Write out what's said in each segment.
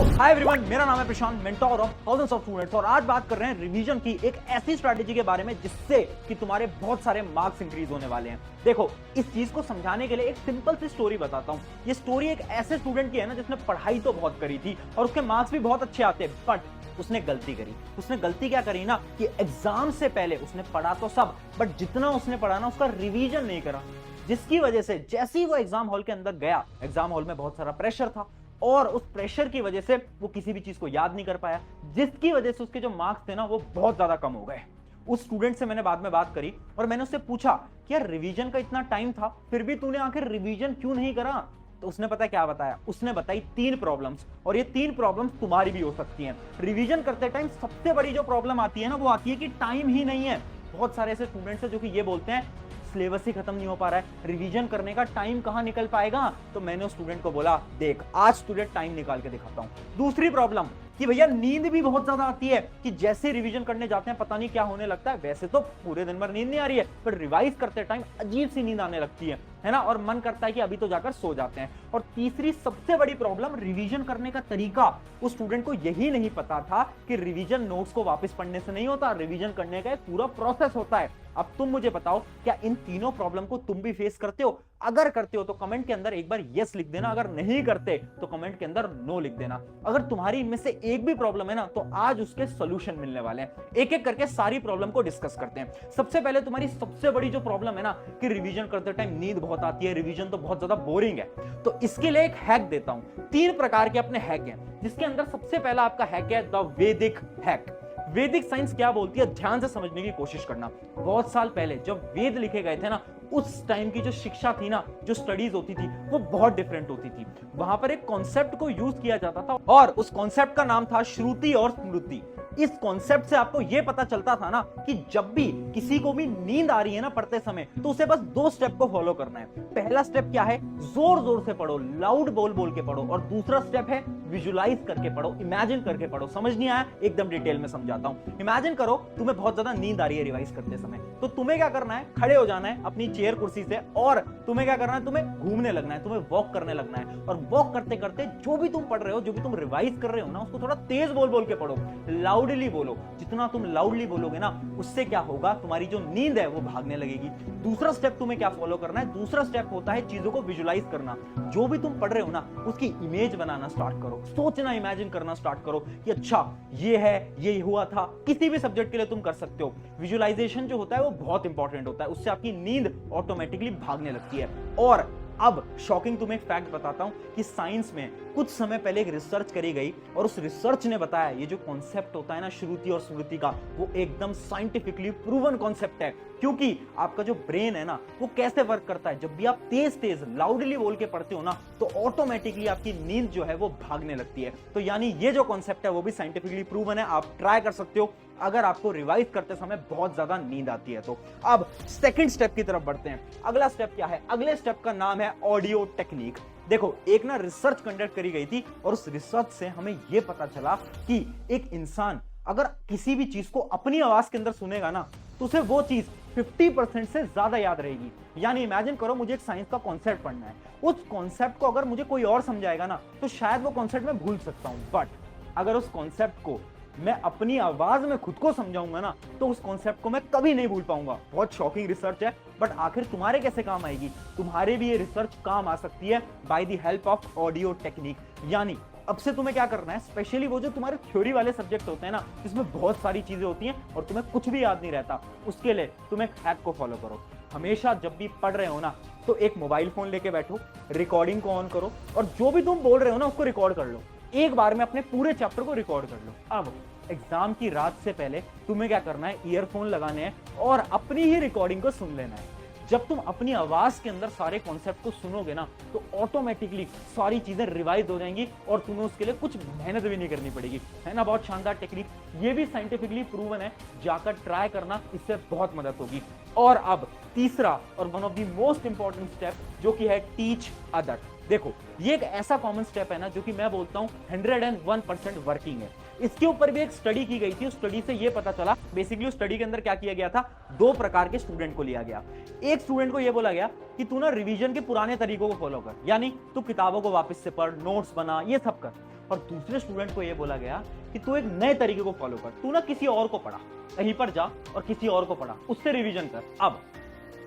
Hi everyone, मेरा नाम है Prashant, mentor of thousands of students. और आज बात कर रहे हैं रिवीजन की एक ऐसी स्ट्रैटेजी के बारे में जिससे कि तुम्हारे बहुत सारे मार्क्स इंक्रीज होने वाले हैं। देखो, इस चीज को समझाने के लिए एक सिंपल सी स्टोरी बताता हूं। ये स्टोरी एक ऐसे स्टूडेंट की है ना जिसने पढ़ाई तो बहुत करी थी और उसके मार्क्स भी बहुत अच्छे आते, बट उसने गलती करी। उसने गलती क्या करी ना कि एग्जाम से पहले उसने पढ़ा तो सब, बट जितना उसने पढ़ा ना उसका रिवीजन नहीं करा, जिसकी वजह से जैसे ही वो एग्जाम हॉल के अंदर गया, एग्जाम हॉल में बहुत सारा प्रेशर था और उस प्रेशर की वजह से वो किसी भी चीज को याद नहीं कर पाया, जिसकी वजह से उसके जो मार्क्स थे ना वो बहुत ज्यादा कम हो गए। उस स्टूडेंट से मैंने बाद में बात करी और मैंने उससे पूछा कि यार रिवीजन का इतना टाइम था फिर भी तूने आखिर रिवीजन क्यों नहीं करा। तो उसने पता क्या बताया, उसने बताई 3 प्रॉब्लम्स, और ये 3 प्रॉब्लम्स तुम्हारी भी हो सकती हैं। रिवीजन करते टाइम सबसे बड़ी जो प्रॉब्लम आती है ना वो आती है कि टाइम ही नहीं है। बहुत सारे ऐसे स्टूडेंट्स हैं जो कि ये बोलते हैं सिलेबस ही खत्म नहीं हो पा रहा है, रिवीजन करने का टाइम कहां निकल पाएगा। तो मैंने उस स्टूडेंट को बोला, देख आज स्टूडेंट टाइम निकाल के दिखाता हूं। दूसरी प्रॉब्लम कि भैया नींद भी बहुत ज्यादा आती है, कि जैसे रिवीजन करने जाते हैं पता नहीं क्या होने लगता है। वैसे तो पूरे दिन भर नींद नहीं आ रही है, पर रिवाइज करते टाइम अजीब सी नींद आने लगती है ना, और मन करता है कि अभी तो जाकर सो जाते हैं। और तीसरी सबसे बड़ी प्रॉब्लम, रिवीजन करने का तरीका। उस स्टूडेंट को यही नहीं पता था कि रिवीजन नोट्स को वापस पढ़ने से नहीं होता, रिवीजन करने का एक पूरा प्रोसेस होता है। अब तुम मुझे बताओ, क्या इन तीनों प्रॉब्लम को तुम भी फेस करते हो? अगर करते हो तो कमेंट के अंदर एक बार यस लिख देना, अगर नहीं करते तो कमेंट के अंदर नो लिख देना। अगर तुम्हारी इनमें से एक भी प्रॉब्लम है ना तो आज उसके सॉल्यूशन मिलने वाले हैं। एक एक करके सारी प्रॉब्लम को डिस्कस करते हैं। सबसे पहले तुम्हारी सबसे बड़ी जो प्रॉब्लम है ना कि रिवीजन करते टाइम नींद बहुत आती है, रिवीजन तो बहुत ज्यादा बोरिंग है, तो इसके लिए एक हैक देता हूं। 3 प्रकार के अपने हैक हैं, जिसके अंदर सबसे पहला आपका हैक है द वैदिक हैक। वैदिक साइंस क्या बोलती है, ध्यान से समझने की कोशिश करना। बहुत साल पहले जब वेद लिखे गए थे ना, उस टाइम की जो शिक्षा थी ना, जो स्टडीज होती थी वो बहुत डिफरेंट होती थी। वहां पर एक कॉन्सेप्ट को यूज किया जाता था और उस कॉन्सेप्ट का नाम था श्रुति और स्मृति। इस कॉन्सेप्ट से आपको यह पता चलता था ना कि जब भी किसी को भी नींद आ रही है ना पढ़ते समय, तो उसे बस 2 स्टेप को फॉलो करना है। पहला स्टेप क्या है, जोर जोर से पढ़ो, लाउड बोल बोल के पढ़ो। और दूसरा स्टेप है विजुलाइज करके पढ़ो, इमेजिन करके पढ़ो। समझ नहीं आया, एकदम डिटेल में समझाता हूं। इमेजिन करो तुम्हें बहुत ज्यादा नींद आ रही है रिवाइज करते समय, तो तुम्हें क्या करना है, खड़े हो जाना है अपनी चेयर कुर्सी से और तुम्हें क्या करना है, तुम्हें घूमने लगना है, तुम्हें वॉक करने लगना है। और वॉक करते करते जो भी तुम पढ़ रहे हो, जो भी तुम रिवाइज कर रहे हो ना, उसको थोड़ा तेज बोल बोल के पढ़ो, लाउडली बोलो। जितना तुम लाउडली बोलोगे ना, उससे क्या होगा, तुम्हारी जो नींद है वो भागने लगेगी। दूसरा स्टेप तुम्हें क्या फॉलो करना है, दूसरा स्टेप होता है चीजों को विजुलाइज करना। जो भी तुम पढ़ रहे हो ना उसकी इमेज बनाना स्टार्ट करो, सोचना, इमेजिन करना स्टार्ट करो कि अच्छा ये है, ये हुआ था। किसी भी सब्जेक्ट के लिए तुम कर सकते हो। विजुअलाइजेशन जो होता है वो बहुत इंपॉर्टेंट होता है, उससे आपकी नींद ऑटोमेटिकली भागने लगती है। और अब शॉकिंग तुम्हें एक फैक्ट बताता हूं कि साइंस में कुछ समय पहले एक रिसर्च करी गई और उस रिसर्च ने बताया ये जो कॉन्सेप्ट होता है ना श्रुति और स्मृति का, वो एकदम साइंटिफिकली प्रूवन कॉन्सेप्ट है। क्योंकि आपका जो ब्रेन है ना वो कैसे वर्क करता है, जब भी आप तेज तेज लाउडली बोल के पढ़ते हो ना तो ऑटोमेटिकली आपकी नींद जो है वो भागने लगती है। तो यानी ये जो कॉन्सेप्ट है वो भी साइंटिफिकली प्रूवन है, आप ट्राई कर सकते हो अगर आपको रिवाइज करते समय बहुत ज्यादा नींद आती है तो। अब सेकंड स्टेप की तरफ बढ़ते हैं। अगला स्टेप क्या है, अगले स्टेप का नाम है ऑडियो टेक्निक। देखो, एक ना रिसर्च कंडक्ट करी गई थी और उस रिसर्च से हमें यह पता चला कि एक इंसान अगर किसी भी चीज को अपनी आवाज के अंदर सुनेगा ना तो उसे वो चीज 50% से ज्यादा याद रहेगी। यानी इमेजिन करो मुझे एक साइंस का कॉन्सेप्ट पढ़ना है, उस कॉन्सेप्ट को अगर मुझे कोई और समझाएगा ना तो शायद वो कॉन्सेप्ट मैं भूल सकता हूं, बट अगर उस कॉन्सेप्ट को मैं अपनी आवाज में खुद को समझाऊंगा ना तो उस कॉन्सेप्ट को मैं कभी नहीं भूल पाऊंगा। बहुत शॉकिंग रिसर्च है, बट आखिर तुम्हारे कैसे काम आएगी, तुम्हारे भी ये रिसर्च काम आ सकती है by the help of audio technique. यानी अब से तुम्हें क्या करना है, स्पेशली वो जो तुम्हारे थ्योरी वाले सब्जेक्ट होते हैं ना जिसमें बहुत सारी चीजें होती हैं और तुम्हें कुछ भी याद नहीं रहता, उसके लिए तुम एक हैक को फॉलो करो। हमेशा जब भी पढ़ रहे हो ना तो एक मोबाइल फोन लेके बैठो, रिकॉर्डिंग को ऑन करो और जो भी तुम बोल रहे हो ना उसको रिकॉर्ड कर लो। एक बार में अपने पूरे चैप्टर को रिकॉर्ड कर लो। अब एग्जाम की रात से पहले तुम्हें क्या करना है, ईयरफोन लगाने हैं और अपनी ही रिकॉर्डिंग को सुन लेना है। जब तुम अपनी आवाज के अंदर सारे कॉन्सेप्ट को सुनोगे ना तो ऑटोमेटिकली सारी चीजें रिवाइज हो जाएंगी और तुम्हें उसके लिए कुछ मेहनत भी नहीं करनी पड़ेगी, है ना। बहुत शानदार टेक्निक, ये भी साइंटिफिकली प्रूवन है, जाकर ट्राई करना, इससे बहुत मदद होगी। और अब तीसरा और one of the most important step जो कि है टीच अदर। देखो, ये एक ऐसा कॉमन स्टेप है ना जो कि मैं बोलता हूं 101% वर्किंग है। इसके ऊपर भी एक स्टडी की गई थी, उस स्टडी से ये पता चला, बेसिकली उस स्टडी के अंदर क्या किया गया था, 2 प्रकार के स्टूडेंट को लिया गया। एक स्टूडेंट को ये बोला गया कि तू ना रिवीजन के पुराने तरीकों को फॉलो कर, यानी तू किताबों को वापस से पढ़, नोट्स बना, ये सब कर। और दूसरे स्टूडेंट को ये बोला गया कि तू एक नए तरीके को फॉलो कर, तू ना किसी और को पढ़ा, कहीं पर जा और किसी और को पढ़ा, उससे रिवीजन कर। अब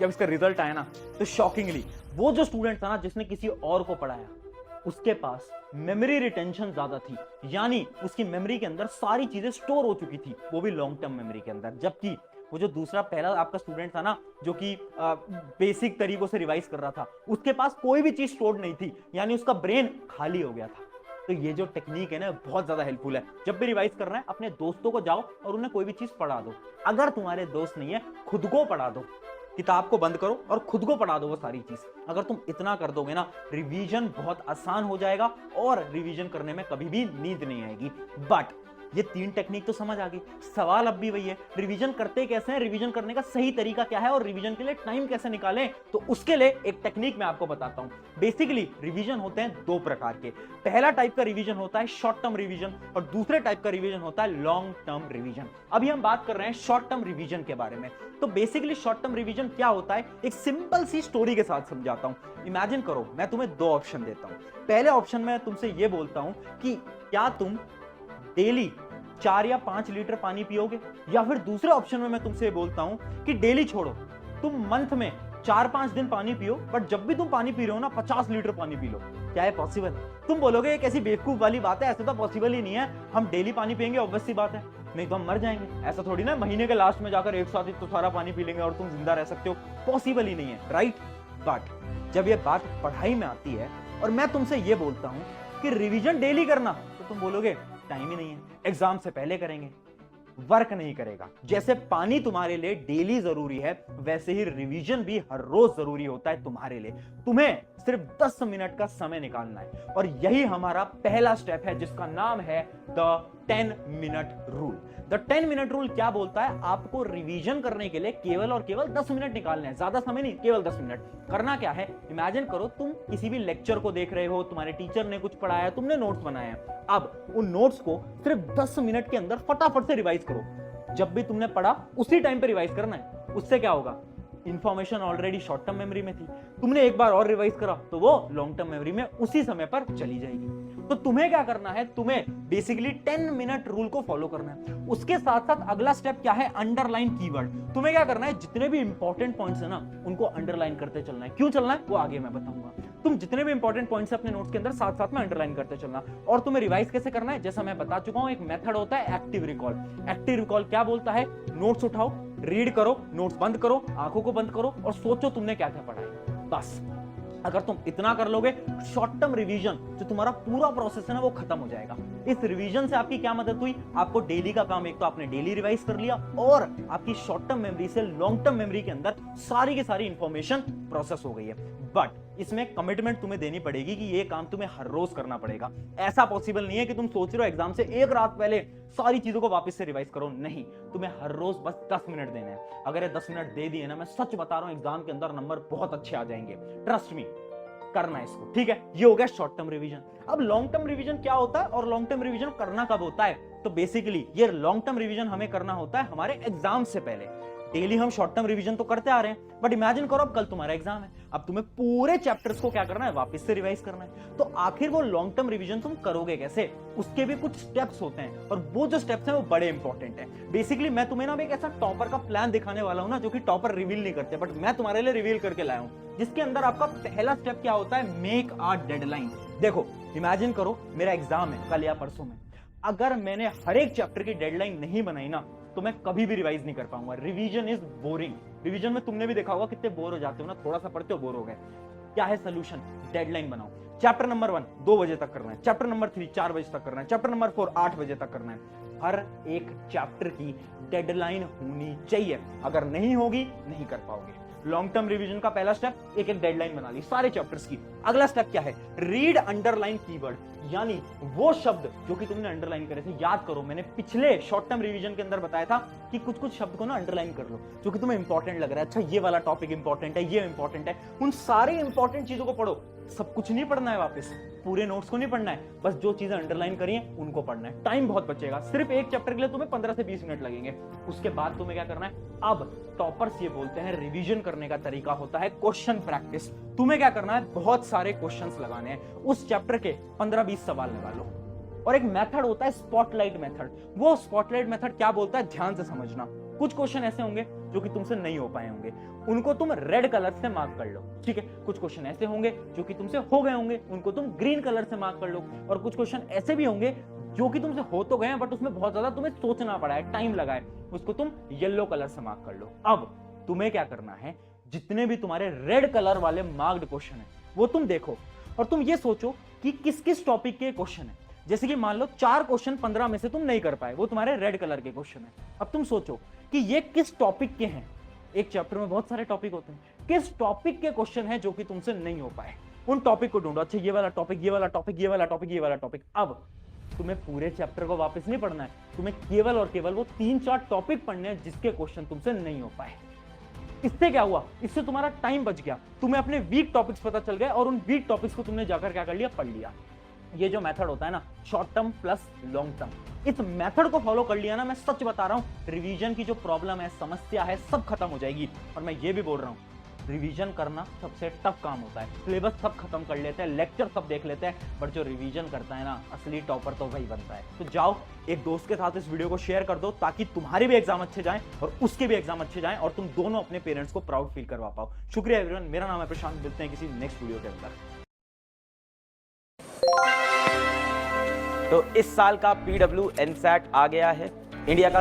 जब इसका रिजल्ट आया ना तो शॉकिंगली वो जो स्टूडेंट था ना जिसने किसी और को पढ़ाया, उसके पास मेमोरी रिटेंशन ज्यादा थी, यानी उसकी मेमोरी के अंदर सारी चीजें स्टोर हो चुकी थी, वो भी लॉन्ग टर्म मेमोरी के अंदर। जबकि वो जो दूसरा पहला आपका स्टूडेंट था ना जो कि बेसिक तरीकों से रिवाइज कर रहा था, उसके पास कोई भी चीज स्टोर्ड नहीं थी, यानी उसका ब्रेन खाली हो गया था। तो ये जो टेक्निक है ना बहुत ज्यादा हेल्पफुल है। जब भी रिवाइज करना है अपने दोस्तों को जाओ और उन्हें कोई भी चीज पढ़ा दो। अगर तुम्हारे दोस्त नहीं है खुद को पढ़ा दो, किताब को बंद करो और खुद को पढ़ा दो वो सारी चीज। अगर तुम इतना कर दोगे ना रिवीजन बहुत आसान हो जाएगा और रिवीजन करने में कभी भी नींद नहीं आएगी। बट ये 3 टेक्निक तो समझ आ गई, सवाल अब भी वही है रिवीजन करते कैसे हैं, रिवीजन करने का सही तरीका क्या है और रिवीजन के लिए टाइम कैसे निकालें। तो उसके लिए एक टेक्निक मैं आपको बताता हूं। बेसिकली रिवीजन होते हैं 2 प्रकार के। पहला टाइप का रिवीजन होता है शॉर्ट टर्म रिवीजन और दूसरे टाइप का रिवीजन होता है लॉन्ग टर्म रिवीजन। अभी हम बात कर रहे हैं शॉर्ट टर्म रिवीजन के बारे में। तो बेसिकली शॉर्ट टर्म रिवीजन क्या होता है, एक सिंपल सी स्टोरी के साथ समझाता हूं। इमेजिन करो मैं तुम्हें 2 ऑप्शन देता हूं। पहले ऑप्शन में तुमसे यह बोलता हूं कि क्या तुम डेली 4 या 5 लीटर पानी पियोगे, या फिर दूसरे ऑप्शन में मैं तुमसे बोलता हूं कि डेली छोड़ो, तुम मंथ में 4-5 दिन पानी पियो, बट जब भी तुम पानी पी रहे हो ना 50 लीटर पानी पी लो। क्या है पॉसिबल? तुम बोलोगे ये कैसी बेवकूफ वाली बात है, ऐसे तो पॉसिबल ही नहीं है, हम डेली पानी पियेंगे ऑब्वियस सी बात है, नहीं तो हम मर जाएंगे। ऐसा थोड़ी ना महीने के लास्ट में जाकर एक साथ ही तो सारा पानी पी लेंगे और तुम जिंदा रह सकते हो, पॉसिबल ही नहीं है, राइट? बट जब ये बात पढ़ाई में आती है और मैं तुमसे ये बोलता हूं कि रिवीजन डेली करना, तो तुम बोलोगे टाइम ही नहीं है, एग्जाम से पहले करेंगे, वर्क नहीं करेगा। जैसे पानी तुम्हारे लिए डेली जरूरी है वैसे ही रिवीजन भी हर रोज जरूरी होता है तुम्हारे लिए। तुम्हें सिर्फ 10 मिनट का समय निकालना है और यही हमारा पहला स्टेप है जिसका नाम है the 10 minute rule. The 10 minute rule क्या बोलता है? आपको रिवीजन करने के लिए केवल और केवल 10 मिनट निकालने हैं, ज्यादा समय नहीं, केवल 10 मिनट। करना क्या है, इमेजिन करो तुम किसी भी लेक्चर को देख रहे हो, तुम्हारे टीचर ने कुछ पढ़ाया, तुमने नोट्स बनाए हैं। अब उन नोट्स को सिर्फ 10 मिनट के अंदर फटाफट से रिवाइज करो। जब भी तुमने पढ़ा उसी टाइम पे रिवाइज करना है। उससे क्या होगा, information already short term memory में थी, तुमने एक बार और रिवाइज करा तो वो लॉन्ग टर्म मेमोरी में उसी समय पर चली जाएगी। तो तुम्हें क्या करना है, तुम्हें बेसिकली 10 मिनट रूल को फॉलो करना है। उसके साथ साथ अगला स्टेप क्या है, अंडरलाइन कीवर्ड। तुम्हें क्या करना है, जितने भी इंपॉर्टेंट पॉइंट्स है ना उनको अंडरलाइन करते चलना है। क्यों चलना है वो आगे मैं बताऊंगा। तुम जितने भी इंपॉर्टेंट पॉइंट्स अपने नोट्स के अंदर साथ साथ में अंडरलाइन करते चलना। और तुम्हें रिवाइज कैसे करना है, जैसा मैं बता चुका हूं, एक मेथड होता है एक्टिव रिकॉल। एक्टिव रिकॉल क्या बोलता है, नोट्स उठाओ, रीड करो, नोट्स बंद करो, आंखों को बंद करो और सोचो तुमने क्या क्या पढ़ा है। बस अगर तुम इतना कर लोगे, शॉर्ट टर्म रिवीजन जो तुम्हारा पूरा प्रोसेस है ना वो खत्म हो जाएगा। इस रिवीजन से आपकी क्या मदद हुई, आपको डेली का काम एक तो आपने डेली रिवाइज कर लिया और आपकी शॉर्ट टर्म मेमोरी से लॉन्ग टर्म मेमोरी के अंदर सारी की सारी इंफॉर्मेशन प्रोसेस हो गई है। बट इसमें कमिटमेंट तुम्हें देनी पड़ेगी कि ये काम तुम्हें हर रोज करना पड़ेगा। ऐसा पॉसिबल नहीं है कि तुम सोच रहे हो एग्जाम से एक रात पहले सारी चीजों को वापस से रिवाइज करो, नहीं, तुम्हें हर रोज बस 10 मिनट देने हैं। अगर ये 10 मिनट दे दिए ना, मैं सच बता रहा हूं एग्जाम के अंदर नंबर बहुत अच्छे आ जाएंगे, ट्रस्ट मी, करना है इसको, ठीक है? ये हो गया शॉर्ट टर्म रिवीजन। अब लॉन्ग टर्म रिवीजन क्या होता है और लॉन्ग टर्म रिवीजन करना कब होता है? तो बेसिकली ये लॉन्ग टर्म रिवीजन हमें करना होता है हमारे एग्जाम से पहले। डेली हम शॉर्ट टर्म रिवीजन तो करते आ रहे हैं, बट इमेजिन करो अब कल तुम्हारा एग्जाम है, अब तुम्हें पूरे चैप्टर्स को क्या करना है, वापस से रिवाइज करना है। तो आखिर वो लॉन्ग टर्म रिवीजन तुम करोगे कैसे, उसके भी कुछ स्टेप्स होते हैं और वो जो स्टेप्स हैं वो बड़े इंपॉर्टेंट है। बेसिकली मैं तुम्हें ना एक ऐसा टॉपर का प्लान दिखाने वाला हूं ना जो कि टॉपर रिवील नहीं करते, बट मैं तुम्हारे लिए रिवील करके लाया हूं, जिसके अंदर आपका पहला स्टेप क्या होता है, मेक अ डेडलाइन। देखो इमेजिन करो मेरा एग्जाम है कल या परसों में, अगर मैंने हर एक चैप्टर की डेडलाइन नहीं बनाई ना तो मैं कभी भी रिवाइज नहीं कर पाऊंगा। Revision is boring. रिवीजन में तुमने भी देखा होगा कितने बोर हो जाते हो ना, थोड़ा सा पढ़ते हो बोर हो गए। क्या है सोल्यूशन, डेडलाइन बनाओ। चैप्टर नंबर 1 2 बजे तक करना है, चैप्टर नंबर 3 4 बजे तक करना है, चैप्टर नंबर 4 8 बजे तक करना है। हर एक चैप्टर की डेडलाइन होनी चाहिए, अगर नहीं होगी नहीं कर पाओगे। लॉन्ग टर्म रिवीजन का पहला स्टेप एक डेडलाइन बना ली सारे चैप्टर्स की। अगला स्टेप क्या है, रीड अंडरलाइन कीवर्ड, यानी वो शब्द जो कि तुमने अंडरलाइन करे थे। याद करो मैंने पिछले शॉर्ट टर्म रिवीजन के अंदर बताया था कि कुछ कुछ शब्द को ना अंडरलाइन कर लो जो कि तुम्हें इंपॉर्टेंट लग रहा है। अच्छा ये वाला टॉपिक इंपॉर्टेंट है, ये इंपॉर्टेंट है, उन सारे इंपॉर्टेंट चीजों को पढ़ो। सब कुछ नहीं पढ़ना है, वापस पूरे नोट्स को नहीं पढ़ना है, बस जो चीजें अंडरलाइन करी हैं उनको पढ़ना है। टाइम बहुत बचेगा, सिर्फ एक चैप्टर के लिए तुम्हें 15 से 20 मिनट लगेंगे। उसके बाद तुम्हें क्या करना है, अब टॉपर्स ये बोलते हैं रिवीजन करने का तरीका होता है क्वेश्चन प्रैक्टिस। तुम्हें क्या करना है, बहुत सारे क्वेश्चंस लगाने हैं, उस चैप्टर के 15-20 सवाल लगा लो। और एक मेथड होता है स्पॉटलाइट मेथड। वो स्पॉटलाइट मेथड क्या बोलता है, ध्यान से समझना। कुछ क्वेश्चन ऐसे होंगे जो कि तुमसे नहीं हो पाए होंगे, उनको तुम रेड कलर से मार्क कर लो, ठीक है। कुछ क्वेश्चन ऐसे होंगे जो कि तुमसे हो गए होंगे, उनको तुम ग्रीन कलर से मार्क कर लो। और कुछ क्वेश्चन ऐसे भी होंगे जो कि तुमसे हो तो गए हैं बट उसमें बहुत ज्यादा तुम्हें सोचना पड़ा है, टाइम लगा है, उसको तुम येलो कलर से मार्क कर लो। अब तुम्हें क्या करना है, जितने भी तुम्हारे रेड कलर वाले मार्क्ड क्वेश्चन है वो तुम देखो और तुम ये सोचो कि किस किस टॉपिक के क्वेश्चन है। जैसे कि मान लो 4 क्वेश्चन 15 में से तुम नहीं कर पाए, वो तुम्हारे रेड कलर के क्वेश्चन है। अब तुम सोचो कि ये किस टॉपिक के हैं। एक चैप्टर में बहुत सारे टॉपिक होते हैं, किस टॉपिक के क्वेश्चन है जो कि तुमसे नहीं हो पाए, उन टॉपिक को ढूंढो। अच्छा, ये वाला टॉपिक, ये वाला टॉपिक, ये वाला टॉपिक, ये वाला टॉपिक। अब तुम्हें पूरे चैप्टर को वापस नहीं पढ़ना है, तुम्हें केवल और केवल वो 3-4 टॉपिक पढ़ने हैं जिसके क्वेश्चन तुमसे नहीं हो पाए। इससे क्या हुआ, इससे तुम्हारा टाइम बच गया, तुम्हें अपने वीक टॉपिक्स पता चल गए और उन वीक टॉपिक्स को तुमने जाकर क्या कर लिया, पढ़ लिया। ये जो मेथड होता है ना, short term plus long term, इस मेथड को फॉलो कर लिया ना, मैं सच बता रहा हूं, रिवीजन की जो प्रॉब्लम है, समस्या है, सब खत्म हो जाएगी। और मैं ये भी बोल रहा हूं, रिवीजन करना सबसे टफ काम होता है। सिलेबस सब खत्म कर लेते हैं, लेक्चर सब देख लेते हैं, बट जो रिवीजन करता है ना, असली टॉपर तो वही बनता है। तो जाओ एक दोस्त के साथ इस वीडियो को शेयर कर दो ताकि तुम्हारे भी एग्जाम अच्छे जाएं और उसके भी एग्जाम अच्छे जाएं और तुम दोनों अपने पेरेंट्स को प्राउड फील करवा पाओ। शुक्रिया एवरीवन, मेरा नाम है प्रशांत, मिलते हैं किसी नेक्स्ट वीडियो के अंदर। तो इस साल का PW NSAT आ गया है, इंडिया का